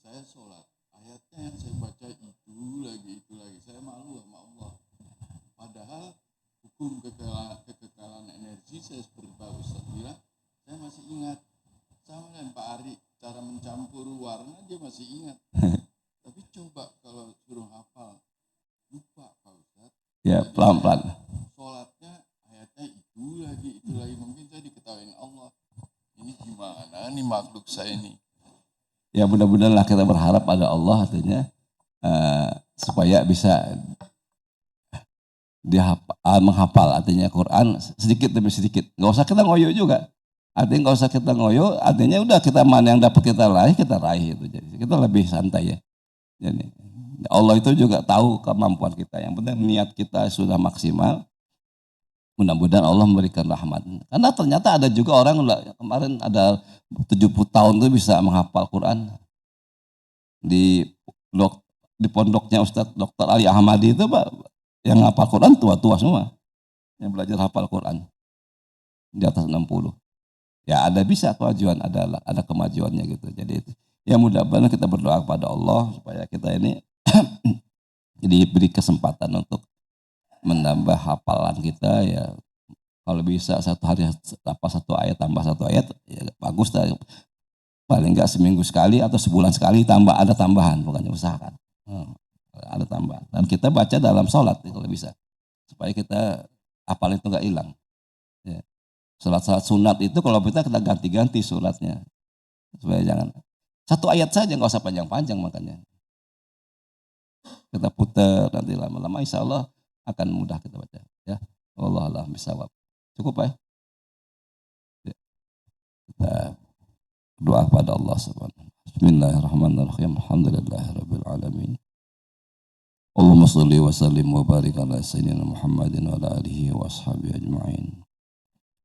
Saya sholat, ayatnya yang saya baca itu lagi. Saya malu sama Allah. Padahal hukum kekekalan energi saya seperti Pak Ustadz bilang, saya masih ingat. Sama dengan Pak Ari, cara mencampur warna dia masih ingat. Tapi coba kalau suruh hafal, lupa Pak Ustadz. Ya pelan-pelan. Sholatnya ayatnya itu lagi. Mungkin saya diketawain Allah. Ini gimana nih makhluk saya ini? Ya mudah-mudahan lah kita berharap pada Allah artinya supaya bisa dia menghafal artinya Quran sedikit demi sedikit. Gak usah kita ngoyo juga. Artinya nggak usah kita ngoyo, artinya udah kita mana yang dapat kita raih itu. Jadi kita lebih santai ya. Jadi Allah itu juga tahu kemampuan kita. Yang penting niat kita sudah maksimal. Mudah-mudahan Allah memberikan rahmat. Karena ternyata ada juga orang kemarin ada 70 tahun tuh bisa menghafal Quran. Di pondoknya Ustadz Dr. Ali Ahmadi itu Pak, yang hafal Quran tua-tua semua. Yang belajar hafal Quran. Di atas 60. Ya ada bisa kemajuan, ada kemajuannya gitu. Jadi ya mudah-mudahan kita berdoa kepada Allah supaya kita ini diberi kesempatan untuk menambah hafalan kita ya. Kalau bisa satu hari satu ayat tambah satu ayat ya bagus lah. Paling enggak seminggu sekali atau sebulan sekali ada tambahan, bukannya usahakan. Ada tambahan. Dan kita baca dalam sholat kalau bisa supaya kita hafal itu enggak hilang. Ya. Sholat sunat itu kalau kita ganti-ganti sholatnya supaya jangan satu ayat saja, nggak usah panjang-panjang makanya. Kita putar nanti lama-lama insya Allah akan mudah kita baca. Ya, Allah alam bisawab. Cukup ya. Kita doa pada Allah subhanahu. Bismillahirrahmanirrahim. Alhamdulillahirabbil alamin. Allahumma shalli wa sallim wa barik ala sayyidina Muhammadin wa ala alihi wa ashabihi ajma'in.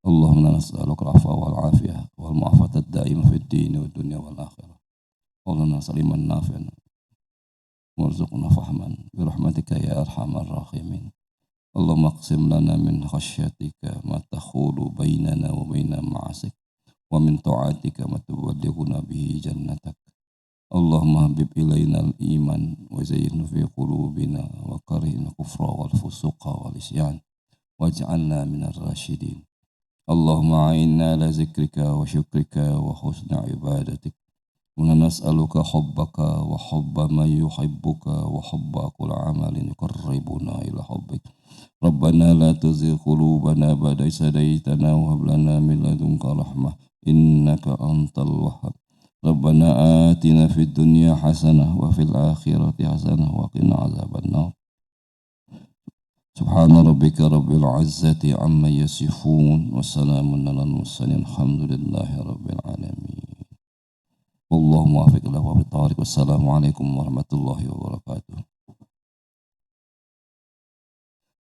Allahumma nas'aluka al-'afwa wal 'afiyah wal mu'afata ad-da'imah fid din wad dunya wal akhirah. Allahumma saliman nafi'an warzuqna fahman bi rahmatika ya arhamar rahimin. Allahumma aqsim lana min khasyatika ma takhulu bainana wa baina ma'asik wa min ta'atika ma tuballighuna bihi jannatak. Allahumma habib ilaina al-iman wa zayyinhu fi qulubina wa karihna kufra wal fusuqa wal isyan waj'alna minar rasyidin. Allahumma a'inna ala zikrika wa syukrika wa husna ibadatik. Wa nas'aluka hubbaka wa hubba man yuhibbuka wa hubba kulli amalin yuqarribuna ila hubbik. Rabbana la tuzigh qulubana ba'da idh hadaytana wa hab lana min ladunka rahmah innaka antal wahhab. Rabbana atina fid dunya hasanah wa fil akhirati hasanah wa qina azabannar. Subhana rabbika rabbil izzati amma yasifun wa salamun alal mursalin alhamdulillahi rabbil alamin. Wallahu muwaffiq ila aqwamit thoriq. Wassalamu alaikum warahmatullahi wabarakatuh.